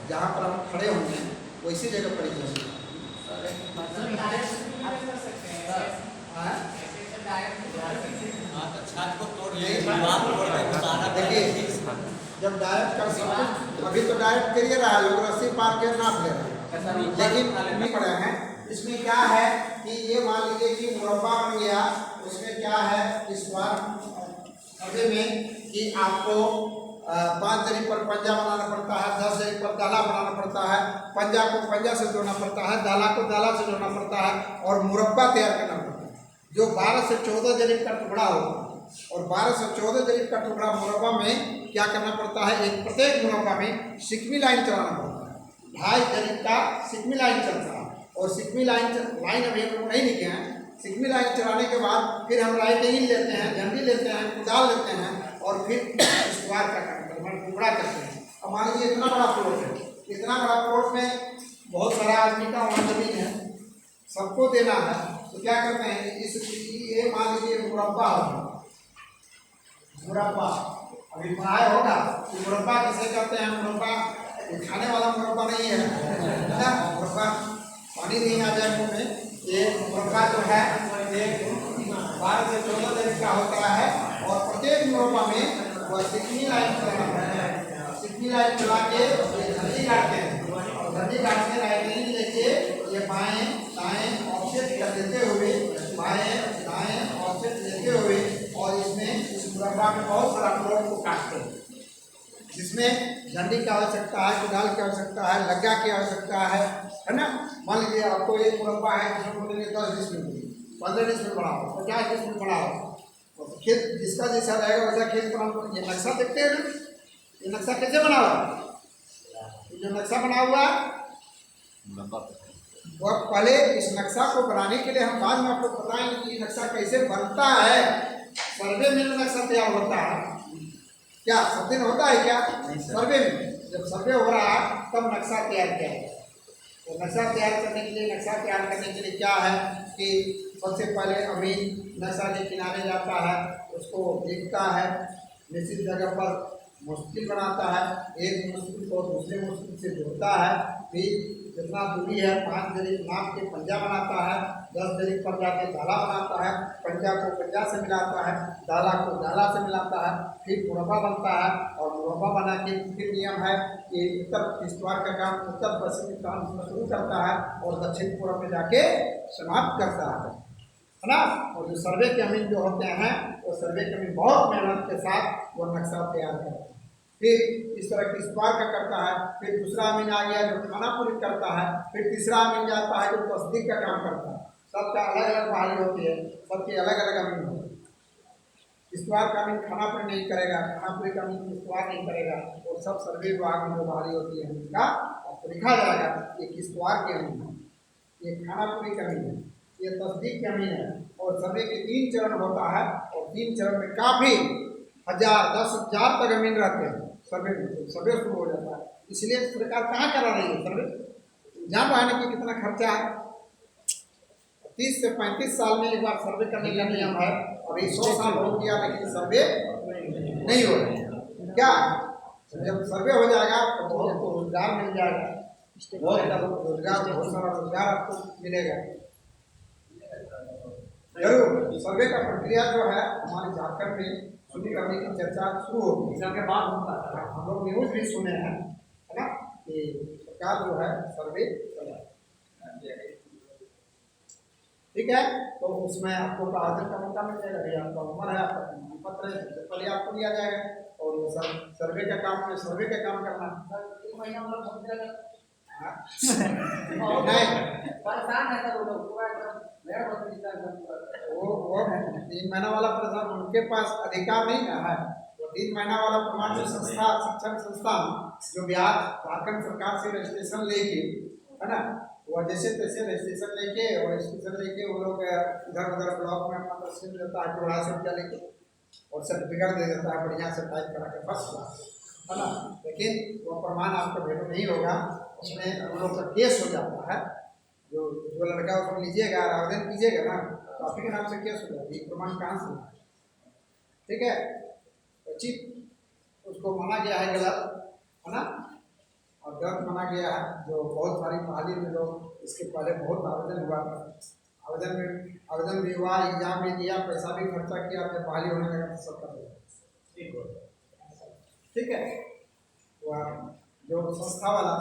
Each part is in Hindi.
जहाँ पर हम खड़े होंगे वैसी जगह पर ही होंगे। देखिए जब डायरेक्ट कर सकते, अभी तो डायरेक्ट करिए रहा है, लोग रस्सी पार के नाप ले रहे हैं, लेकिन नहीं पड़े हैं। इसमें क्या है कि ये मान लीजिए कि मुरब्बा बन गया, उसमें क्या है इस बार अभी में कि आपको 5 जरी पर पंजा बनाना पड़ता है, 10 जरी पर दाला बनाना पड़ता है, पंजा को पंजा से जोड़ना पड़ता है, दाला को दाला से जोड़ना पड़ता है और मुरब्बा तैयार करना पड़ता है जो 12 से 14 जरी का टुकड़ा होगा। और 12 से 14 जरी का टुकड़ा मुरब्बा में क्या करना पड़ता है, एक प्रत्येक मुरब्बा में सिकमी लाइन चलाना पड़ता है। 2.5 जरी का सिकमी लाइन चलता है और सिकमी लाइन अभी हम लोग नहीं लिखे हैं। सिकमी लाइन चलाने के बाद फिर हम राइटिंग लेते हैं, झंडी लेते हैं, कुदाल लेते हैं और फिर स्क्वायर का काम टुकड़ा करते हैं। अब मान लीजिए इतना बड़ा प्लॉट है, इतना बड़ा प्लॉट में बहुत सारा आदमी का वहाँ जमीन है, सबको देना है, तो क्या करते हैं इस ये मान लीजिए मुरब्बा होगा, मुरब्बा अभी बनाया होगा कि मुरब्बा किसे कहते हैं, मुरब्बा खाने वाला मुरब्बा नहीं है ना, मुरब्बा पानी नहीं आ जाए मुँह में। ये मुरब्बा जो है ये 12 से 14 जरी का होता है और प्रत्येक मुरब्बा में वह सिकमी लाइन चलाना है। सिकमी लाइन चला के झंडी काटते हैं और झंडी काट के राइटिंग लेके ये बाएं दाएं ऑफसेट कर देते हुए, बाएं दाएं ऑफसेट लेते हुए और इसमें इस मुरब्बा में बहुत सारा प्लॉट को काटते हैं, जिसमें झंडी की आवश्यकता है, कुदाल की आवश्यकता है, लग्गा की आवश्यकता है ना। मान लीजिए आपको एक मुरब्बा है, जिसमें बोलेंगे 10 डिसमिल, 15 डिसमिल बढ़ाओ, 50 डिसमिल बढ़ाओ, तो खेत जिसका जैसा रहेगा वैसा खेत बनाओ। ये नक्शा देखते हैं ना, ये नक्शा कैसे बना हुआ, जो नक्शा बना हुआ और पहले इस नक्शा को बनाने के लिए हम बाद में आपको बताएंगे कि नक्शा कैसे बनता है। सर्वे में नक्शा तैयार होता है क्या, सब दिन होता है क्या, सर्वे में जब सर्वे हो रहा है तब नक्शा तैयार किया है। तो नक्शा तैयार करने के लिए, नक्शा तैयार करने के लिए क्या है कि सबसे पहले अमीन नक्शा के किनारे जाता है, उसको देखता है, निश्चित जगह पर मुश्किल बनाता है, एक मुश्किल को दूसरे मुश्किल से जोड़ता है, फिर जितना दूरी है 5 जरी नाप के पंजा बनाता है, 10 जरी पर जाके दाला बनाता है, पंजा को पंजा से मिलाता है, दाला को दाला से मिलाता है, फिर मुरब्बा बनता है और मुरब्बा बना के फिर नियम है कि उत्तर इस्तवार का काम उत्तर पश्चिमी काम शुरू करता है और दक्षिण पूर्व में जाके समाप्त करता है ना। और जो सर्वे के अमीन जो होते हैं वो सर्वे के अमीन बहुत मेहनत के साथ वो नक्शा तैयार करते हैं, फिर इस तरह की इस्तवार का करता है, फिर दूसरा अमीन आ गया जो खानापुरी करता है, फिर तीसरा अमीन जाता है जो तस्दीक का काम करता है। सबका अलग अलग बहाली होती है, सबकी अलग अलग अमीन होती है। इस्तवार का अमीन खानापुरी नहीं करेगा, खानापुरी का अमीन इस्तवार नहीं करेगा, और सब सर्वे विभाग में जो बहाली होती है उनका आपको लिखा जाएगा। ये इस्तवार के अमीन है, ये खानापुरी का अमीन है, ये तस्दीक का अमीन है। और सर्वे के 3 चरण होता है और 3 चरण में काफ़ी 1000 10,000 तक अमीन रहते हैं सर्वे में, सर्वे शुरू हो जाता है। इसलिए सरकार कहाँ करा रही है सर्वे, जान रहा है कि कितना खर्चा है। 30 से 35 साल में एक बार सर्वे करने का नियम है, और 100 साल हो गया लेकिन सर्वे नहीं हो रहा। क्या जब सर्वे हो जाएगा तो बहुत को रोजगार मिल जाएगा, रोजगार, बहुत सारा रोजगार आपको मिलेगा जरूर। सर्वे का प्रक्रिया जो है हमारे झारखंड में शुरू करने की चर्चा शुरू होगी, इसके बाद होता है। हम लोग न्यूज़ भी सुने हैं है ना कि सरकार जो है सर्वे चलाए, ठीक है। तो उसमें आपको आवेदन का मौका मिल जाएगा, भैया आपका उम्र है, आपका प्रमाण पत्र है, सबसे पहले आपको दिया जाएगा। और वो सर्वे का काम में सर्वे का काम करना 1 महीना मतलब नहीं परेशान है सर, वो 3 महीना वाला परेशान, उनके पास अधिकार नहीं है। वो 3 महीना वाला प्रमाण संस्था, शिक्षण संस्थान जो बिहार झारखंड सरकार से रजिस्ट्रेशन लेके है ना, वो जैसे तैसे रजिस्ट्रेशन लेके और रजिस्ट्रेशन लेके वो लोग इधर उधर ब्लॉक में अपना तस्वीर देता है, 250 रुपया लेके और सर्टिफिकेट दे देता है बढ़िया से टाइप करा के, फर्स्ट क्लास है ना। लेकिन वो प्रमाण आपको भेटो नहीं होगा, उसमें हम लोग का केस हो जाता है। जो लड़का उसको लीजिएगा, आवेदन कीजिएगा ना, तो आपके नाम से केस हो जाएगा, ये प्रमाण कहाँ से, ठीक है। तो चीफ उसको माना गया है गलत है ना, और ग्रंथ माना गया है, जो बहुत सारी पहाड़ी में लोग इसके पहले बहुत आवेदन हुआ था, आवेदन भी हुआ, एग्जाम भी दिया, पैसा भी खर्चा किया, फिर बहाली होने लगा तो सब कर दिया। ठीक है, वह जो संस्था वाला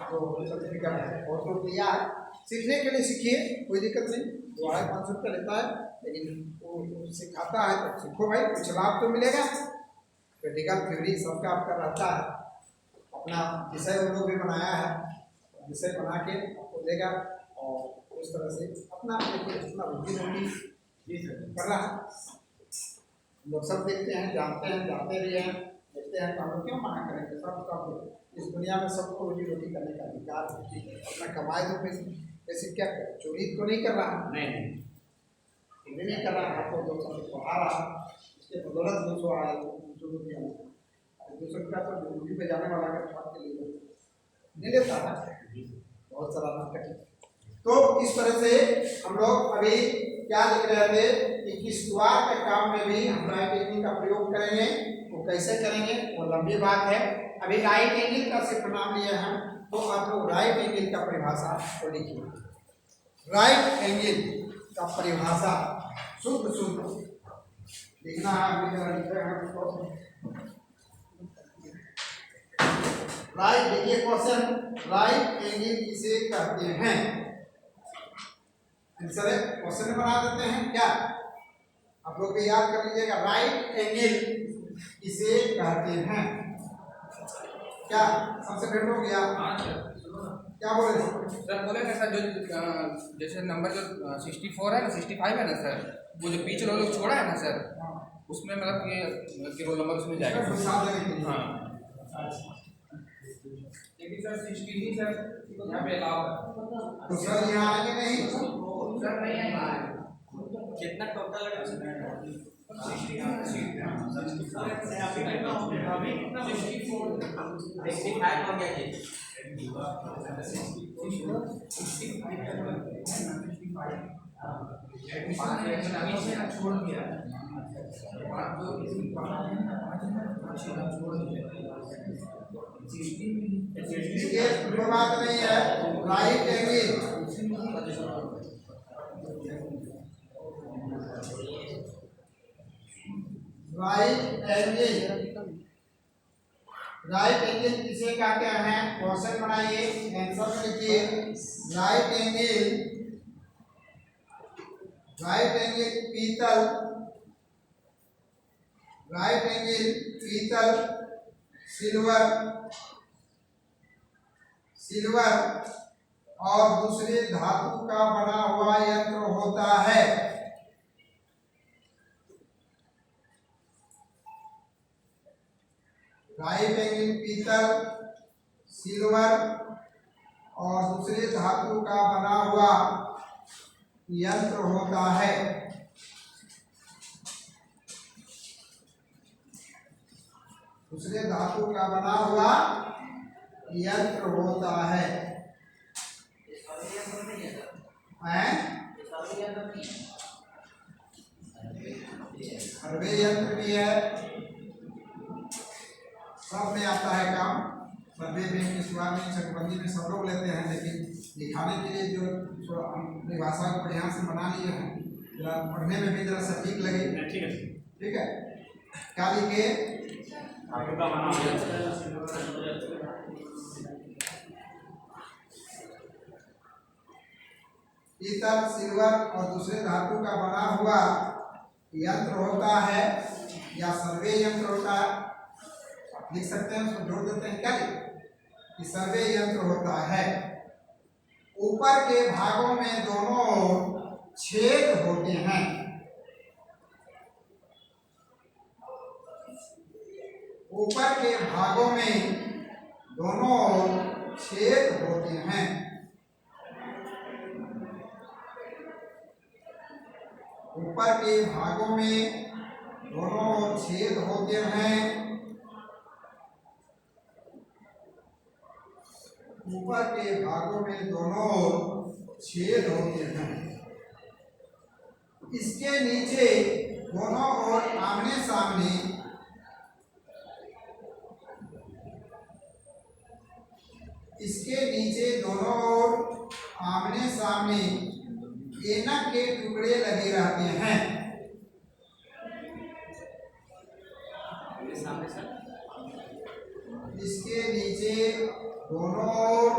जो सर्टिफिकेट है और तो दिया है, सीखने के लिए सीखिए, कोई दिक्कत नहीं, 250 रुपये लेता है, लेकिन वो सिखाता है तो सीखो भाई, कुछ लाभ तो मिलेगा। प्रैक्टिकल थ्योरी सबका आपका रहता है, अपना विषय उन लोग भी बनाया है, विषय बना के आपको देगा और उस तरह से अपना अपना रुचि कर रहा है। लोग सब देखते हैं, जानते हैं, जाते भी हैं, देखते हैं, तो हम लोग क्यों मना करेंगे? सब इस दुनिया में सबको रोजी रोटी करने का अधिकार है, अपना कमाए तो पैसे क्या कर, चोरी तो नहीं कर रहा, नहीं कर रहा, आपको 200 पढ़ा रहा, इसके बदौलत 200 आए, 200 रुपया तो ड्यूटी पे जाने वाला का के लिए नहीं लेता है, बहुत सारा नाटक। तो इस तरह से हम लोग अभी क्या लिख रहे थे कि किस द्वार के काम में भी हम राइट एंगल का प्रयोग करेंगे, वो कैसे करेंगे वो लंबी बात है। अभी राइट एंगल का सिर्फ नाम लिया है, तो आप लोग राइट एंगल का परिभाषा को लिखिए। राइट एंगल का परिभाषा शुद्ध लिखना है, राइट। देखिए क्वेश्चन, राइट एंगल किसे कहते हैं? आंसर है, क्वेश्चन बना देते हैं क्या, आप लोग भी याद कर लीजिएगा। राइट एंगल किसे कहते हैं? क्या सबसे भेंट हो गया? क्या बोले सर? बोले ना सर, जो जैसे नंबर जो 64 है ना, 65 है ना सर, वो जो बीच रोल छोड़ा है ना सर, उसमें मतलब कि रोल नंबर उसमें जाएगा। हाँ, लेकिन सर 60 ही सर यहाँ पे अलाउ है, तो सर यहाँ आगे नहीं, सर नहीं आएगा। कितना टोटल है? 65 हो गया जी। छोड़ दिया कोई बात नहीं है। Right angle, right angle, right angle किसे कहते हैं? क्वेश्चन बनाइए, आंसर में लिखिए। राइट एंगल, राइट एंगल पीतल, राइट एंगल पीतल, सिल्वर, सिल्वर और दूसरे धातु का बना हुआ यंत्र होता है। राइट एंगल पीतल, सिल्वर और दूसरे धातु का बना हुआ यंत्र होता है। दूसरे धातु का बना हुआ यंत्र होता है। सर्वे यंत्र भी है, सब में आता है काम। सर्वे में, स्वामी, चकबंदी में सब लोग लेते हैं, लेकिन दिखाने के लिए जो अपनी भाषा को ध्यान से बना लिए हैं, जरा पढ़ने में भी जरा सटीक लगे। ठीक है, क्या लिखे? पीतल, सिल्वर और दूसरे धातु का बना हुआ यंत्र होता है या सर्वे यंत्र होता है, लिख सकते हैं, उसको जोड़ देते हैं। क्या कि सर्वे यंत्र होता है। ऊपर के भागों में दोनों छेद होते हैं। ऊपर के भागों में दोनों छेद होते हैं। ऊपर के भागों में दोनों छेद होते हैं। ऊपर के भागों में दोनों छेद होते हैं। इसके नीचे दोनों ओर आमने सामने इसके नीचे दोनों ओर आमने सामने ऐनक के टुकड़े लगे रहते हैं। सामने सर इसके नीचे दोनों ओर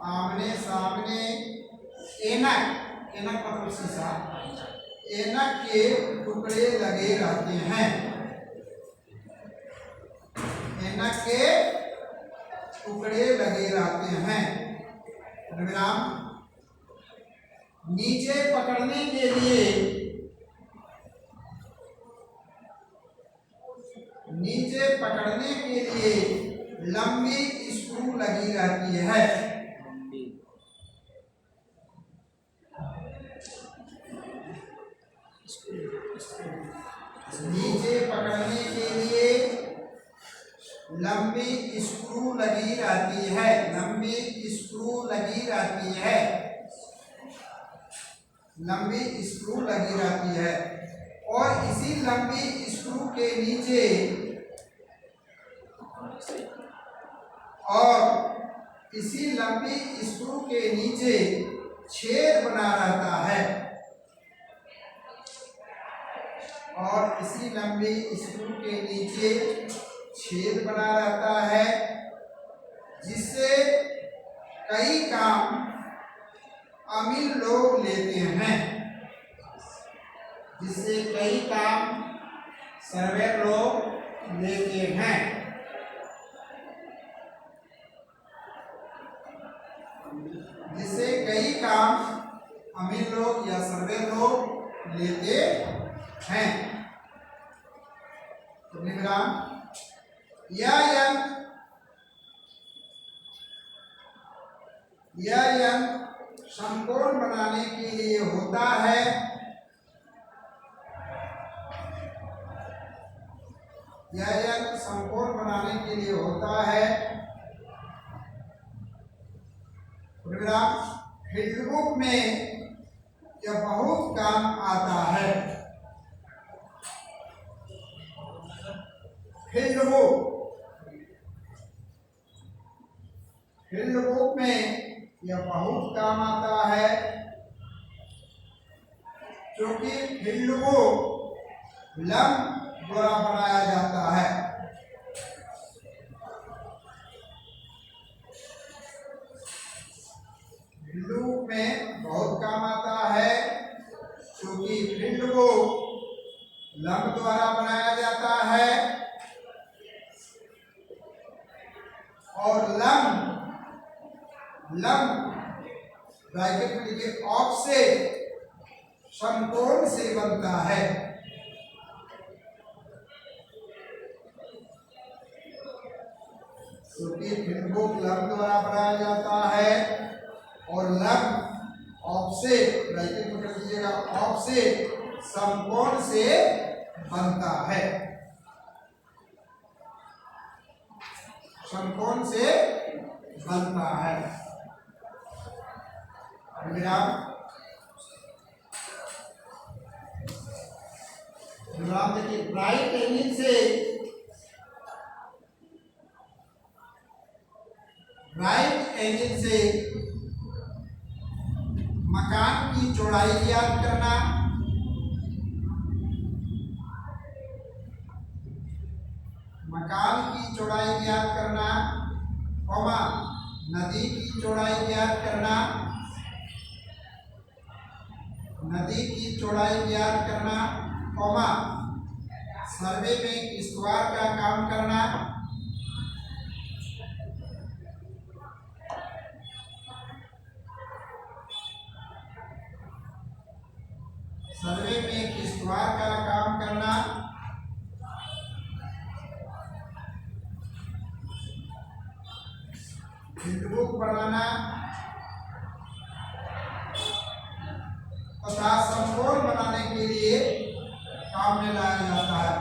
आमने सामने ऐनक, ऐनक मतलब शीशा, ऐनक के टुकड़े लगे रहते हैं। ऐनक के टुकड़े लगे रहते हैं। विराम। नीचे पकड़ने के लिए, नीचे पकड़ने के लिए लंबी स्क्रू लगी रहती है। नीचे पकड़ने के लिए लंबी स्क्रू लगी रहती है। लंबी स्क्रू लगी रहती है। लंबी स्क्रू लगी रहती है। और इसी लंबी स्क्रू के नीचे और इसी लंबी स्क्रू के नीचे छेद बना रहता है। और इसी लंबी स्क्रू के नीचे छेद बना रहता है, जिससे कई काम अमीर लोग लेते हैं। जिससे कई काम सर्वेयर लोग लेते हैं। जिससे कई काम अमीर लोग या सर्वेयर लोग लेते हैं। तो निगरान, यह यंत्र समकोण बनाने के लिए होता है। यह यंत्र समकोण बनाने के लिए होता है। फील्ड बुक में यह बहुत काम आता है। फील्ड बुक में यह बहुत काम आता है, क्योंकि फील्ड बुक लंब द्वारा बनाया जाता है। फील्ड बुक में बहुत काम आता है, क्योंकि फील्ड बुक लंब द्वारा बनाया जाता है। और लंब ब्रैकेट में लिखे ऑफसेट समकोण से बनता है। क्योंकि फील्ड बुक लंब द्वारा बनाया जाता है और लंब ऑफसेट, ब्रैकेट में कर दीजिएगा, ऑफसेट समकोण से बनता है। समकोण से बनता है। विराम। देखिए, राइट एंगल से मकान की चौड़ाई ज्ञात करना। मकान की चौड़ाई ज्ञात करना, कॉमा नदी की चौड़ाई ज्ञात करना। नदी की चौड़ाई ज्ञात करना, कॉमा सर्वे में किश्तवाड़ का काम करना। सर्वे में किश्तवाड़ का काम करना। फील्ड बुक बनाना तथा समकोण बनाने के लिए काम में लाया जाता है।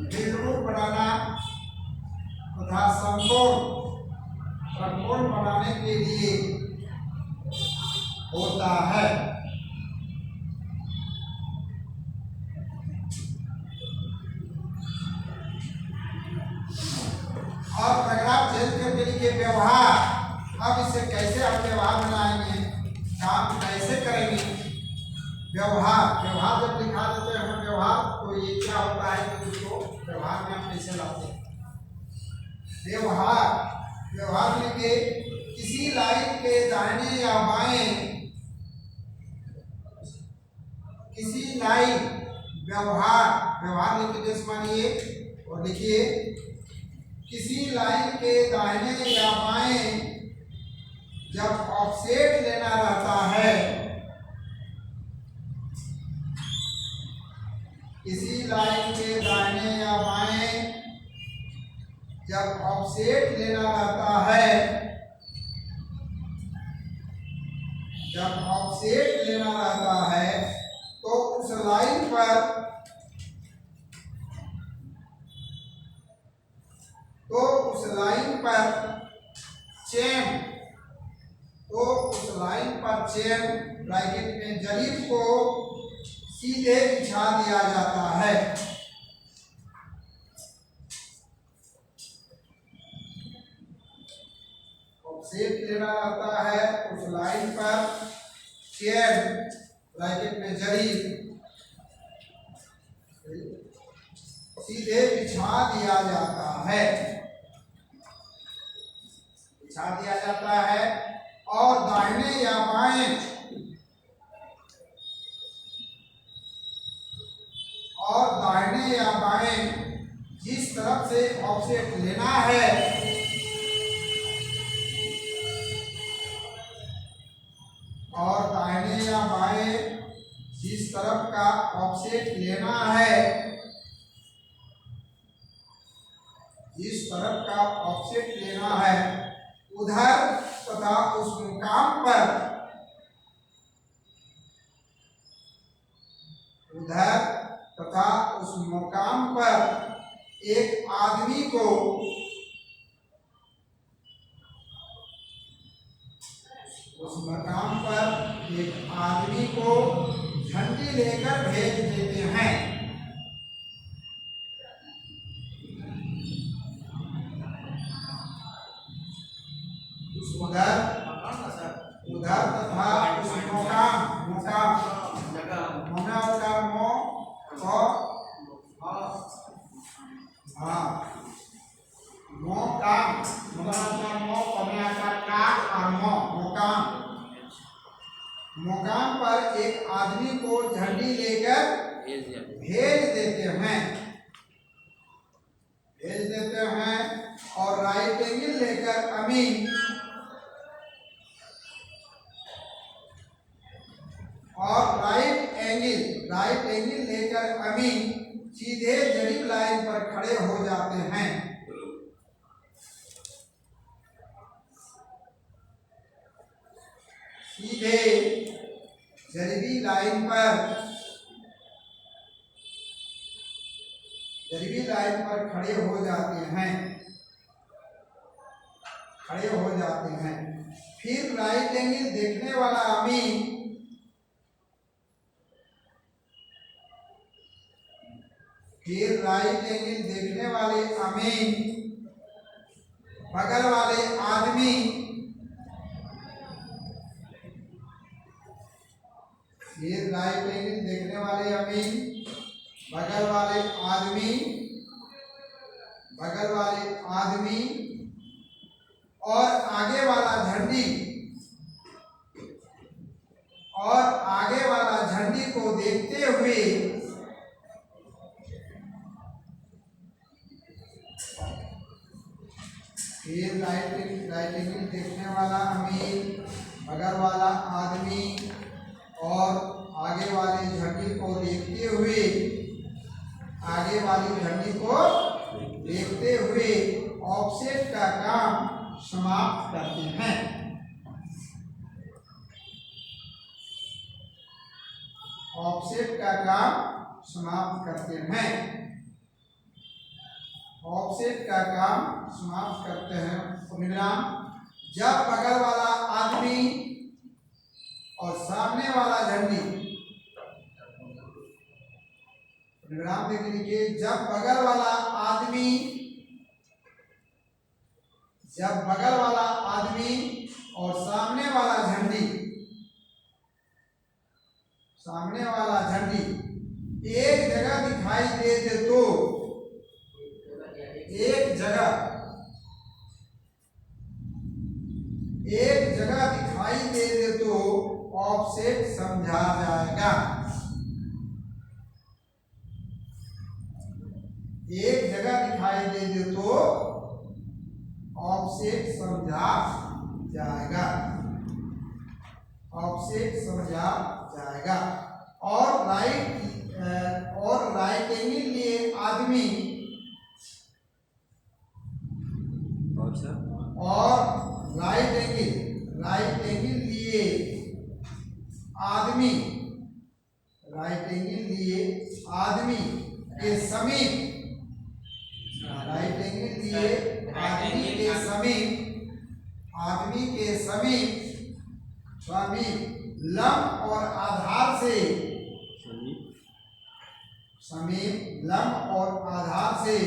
फील्ड बुक बनाना तथा समकोण बनाने के लिए होता है। और पैराग्राफ चेंज करके लिखिए व्यवहार। अब इससे कैसे हम व्यवहार बनाएंगे, काम कैसे करेंगे। व्यवहार, व्यवहार जब लिखा देते हैं व्यवहार, तो ये क्या होता है कि उसको व्यवहार में हम कैसे लाते हैं। व्यवहार, व्यवहार लिखिए किसी लाइन के दाहिने या बाएं, किसी लाइन, व्यवहार, व्यवहार लिखिए जैसे मानिए और लिखिए किसी लाइन के दाहिने या बाएं जब ऑफसेट लेना रहता है, किसी लाइन के दाहिने या बाएं जब ऑफसेट लेना रहता है, जब ऑफसेट लेना रहता है तो उस लाइन पर, तो उस लाइन पर चेन, तो उस लाइन पर चेन ब्रैकेट में जरीब को सीधे बिछा दिया जाता है। ऑफसेट लेना रहता है उस लाइन पर चेन ब्रैकेट में जरीब सीधे बिछा दिया जाता है, बिछा दिया जाता है। और दाहिने या बाएं, और दाहिने या बाएं जिस तरफ से ऑफसेट लेना है, और दाहिने या बाएं जिस तरफ का ऑफसेट लेना है, जिस तरफ का ऑफसेट लेना है उधर तथा उस मुकाम पर, उधर तथा उस मुकाम पर एक आदमी को, उस मकाम पर एक आदमी को झंडी लेकर भेज देते हैं। उधर, उधर तथा उस मुकाम, मुकाम मोना का मो को मोकाम, मोना का मो पन्या का और मोकाम, मुकाम पर एक आदमी को झंडी लेकर भेज देते हैं, भेज देते हैं। और राइट एंगल लेकर अमीन, और राइट एंगल लेकर अमीन सीधे जरीब लाइन पर खड़े हो जाते हैं। सीधे जरीबी लाइन पर, जरीबी लाइन पर खड़े हो जाते हैं, खड़े हो जाते हैं। फिर राइट एंगल देखने वाला अमीन, फिर राइट एंगल देखने वाले अमीन बगल वाले आदमी, फिर राइट एंगल देखने वाले अमीन बगल वाले आदमी, बगल वाले आदमी और आगे वाला झंडी, और आगे वाला झंडी को देखते हुए फिर राइट एंगल देखने वाला अमीन बगल वाला आदमी और आगे वाली झंडी को देखते हुए, आगे वाली झंडी को देखते हुए ऑफसेट का काम समाप्त करते हैं। ऑफसेट का काम समाप्त करते हैं। ऑफसेट का काम समाप्त करते हैं। विराम, जब बगल वाला आदमी और सामने वाला झंडी, विराम देख लीजिए, जब बगल वाला आदमी जब बगल वाला आदमी और सामने वाला झंडी एक जगह दिखाई दे तो एक जगह दिखाई दे तो ऑफसेट समझा जाएगा। एक जगह दिखाई दे तो ऑफसेट समझा जाएगा। और राइट एंगल लिए आदमी और राइट एंगल लिए आदमी के समीप लंब और आधार से